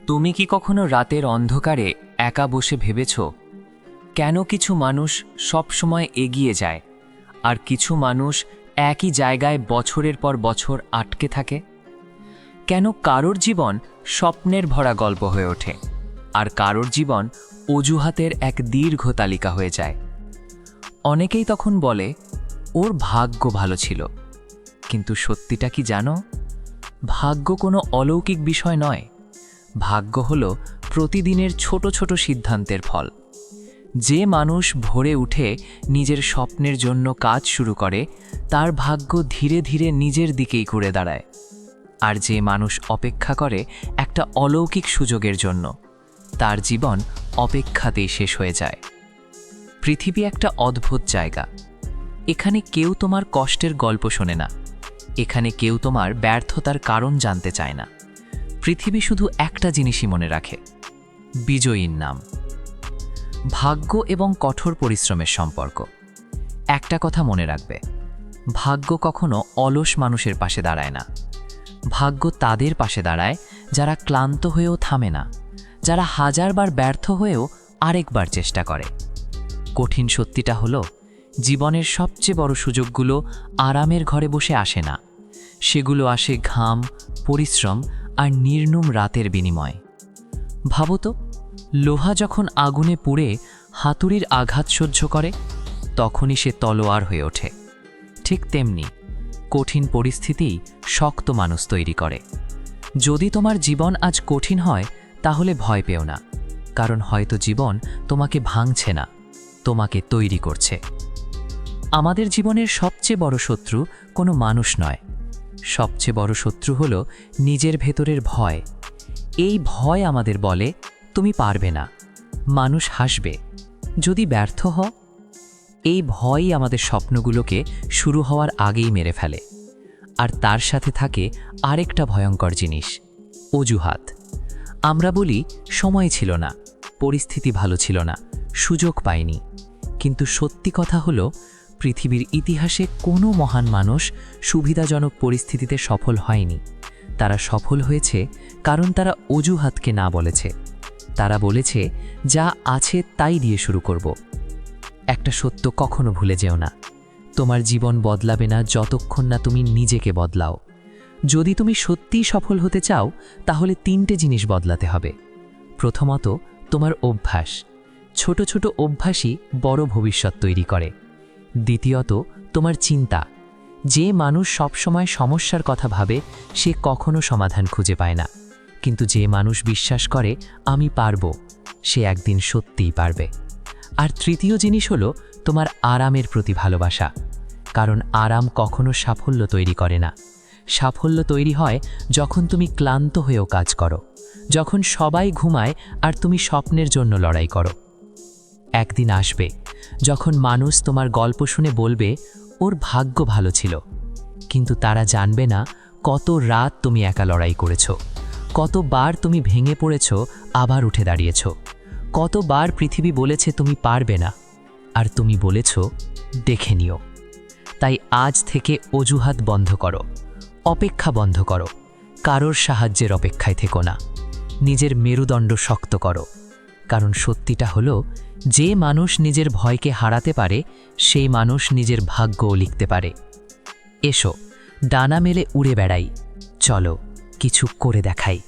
তুমি কি কখনো রাতের অন্ধকারে একা বসে ভেবেছ কেন কিছু মানুষ সব সময় এগিয়ে যায় আর কিছু মানুষ একই জায়গায় বছরের পর বছর আটকে থাকে? কেন কারোর জীবন স্বপ্নের ভরা গল্প হয়ে ওঠে আর কারোর জীবন অজুহাতের এক দীর্ঘ তালিকা হয়ে যায়? অনেকেই তখন বলে ওর ভাগ্য ভালো ছিল, কিন্তু সত্যিটা কি জানো? ভাগ্য কোনো অলৌকিক বিষয় নয়। ভাগ্য হলো প্রতিদিনের ছোট ছোট সিদ্ধান্তের ফল। যে মানুষ ভোরে উঠে নিজের স্বপ্নের জন্য কাজ শুরু করে তার ভাগ্য ধীরে ধীরে নিজের দিকেই ঘুরে দাঁড়ায়। আর যে মানুষ অপেক্ষা করে একটা অলৌকিক সুযোগের জন্য, তার জীবন অপেক্ষাতেই শেষ হয়ে যায়। পৃথিবী একটা অদ্ভুত জায়গা। এখানে কেউ তোমার কষ্টের গল্প শোনে না, এখানে কেউ তোমার ব্যর্থতার কারণ জানতে চায় না। পৃথিবী শুধু একটা জিনিসই মনে রাখে, বিজয়ীর নাম। ভাগ্য এবং কঠোর পরিশ্রমের সম্পর্ক। একটা কথা মনে রাখবে, ভাগ্য কখনো অলস মানুষের পাশে দাঁড়ায় না। ভাগ্য তাদের পাশে দাঁড়ায় যারা ক্লান্ত হয়েও থামে না, যারা হাজারবার ব্যর্থ হয়েও আরেকবার চেষ্টা করে। কঠিন সত্যিটা হলো, জীবনের সবচেয়ে বড় সুযোগগুলো আরামের ঘরে বসে আসে না। সেগুলো আসে ঘাম, পরিশ্রম আর নির্মম রাতের বিনিময়। ভাবো তো, লোহা যখন আগুনে পুড়ে হাতুড়ির আঘাত সহ্য করে, তখনই সে তলোয়ার হয়ে ওঠে। ঠিক তেমনি কঠিন পরিস্থিতিই শক্ত মানুষ তৈরি করে। যদি তোমার জীবন আজ কঠিন হয়, তাহলে ভয় পেও না, কারণ হয়তো জীবন তোমাকে ভাঙছে না, তোমাকে তৈরি করছে। আমাদের জীবনের সবচেয়ে বড় শত্রু কোনো মানুষ নয়, সবচেয়ে বড় শত্রু হলো নিজের ভেতরের ভয়। এই ভয় আমাদের বলে তুমি পারবে না, মানুষ হাসবে যদি ব্যর্থ হও। এই ভয়ই আমাদের স্বপ্নগুলোকে শুরু হওয়ার আগেই মেরে ফেলে। আর তার সাথে থাকে আরেকটা ভয়ঙ্কর জিনিস, অজুহাত। আমরা বলি সময় ছিল না, পরিস্থিতি ভালো ছিল না, সুযোগ পাইনি। কিন্তু সত্যি কথা হলো, পৃথিবীর ইতিহাসে কোনো মহান মানুষ সুবিধাজনক পরিস্থিতিতে সফল হয়নি। তারা সফল হয়েছে কারণ তারা অজুহাতকে না বলেছে। তারা বলেছে, যা আছে তাই দিয়ে শুরু করব। একটা সত্য কখনো ভুলে যেও না, তোমার জীবন বদলাবে না যতক্ষণ না তুমি নিজেকে বদলাও। যদি তুমি সত্যিই সফল হতে চাও, তাহলে 3টে জিনিস বদলাতে হবে। প্রথমত, তোমার অভ্যাস। ছোট ছোট অভ্যাসই বড় ভবিষ্যৎ তৈরি করে। দ্বিতীয়ত, তোমার চিন্তা। যে মানুষ সবসময় সমস্যার কথা ভাবে, সে কখনো সমাধান খুঁজে পায় না। কিন্তু যে মানুষ বিশ্বাস করে আমি পারবো, সে একদিন সত্যিই পারবে। আর তৃতীয় জিনিস হলো তোমার আরামের প্রতি ভালোবাসা। কারণ আরাম কখনো সাফল্য তৈরি করে না। সাফল্য তৈরি হয় যখন তুমি ক্লান্ত হয়েও কাজ করো, যখন সবাই ঘুমায় আর তুমি স্বপ্নের জন্য লড়াই করো। একদিন আসবে যখন মানুষ তোমার গল্প শুনে বলবে ওর ভাগ্য ভালো ছিল, কিন্তু তারা জানবে না কত রাত তুমি একা লড়াই করেছ, কতবার তুমি ভেঙে পড়েছ আবার উঠে দাঁড়িয়েছ, কতবার পৃথিবী বলেছে তুমি পারবে না, আর তুমি বলেছ দেখে নিও। তাই আজ থেকে অজুহাত বন্ধ করো, অপেক্ষা বন্ধ করো, কারোর সাহায্যের অপেক্ষায় থেকো না। নিজের মেরুদণ্ড শক্ত করো, কারণ সত্যিটা হলো, যে মানুষ নিজের ভয়কে হারাতে পারে, সেই মানুষ নিজের ভাগ্যও লিখতে পারে। এসো, ডানা মেলে উড়ে বেড়াই, চলো কিছু করে দেখাই।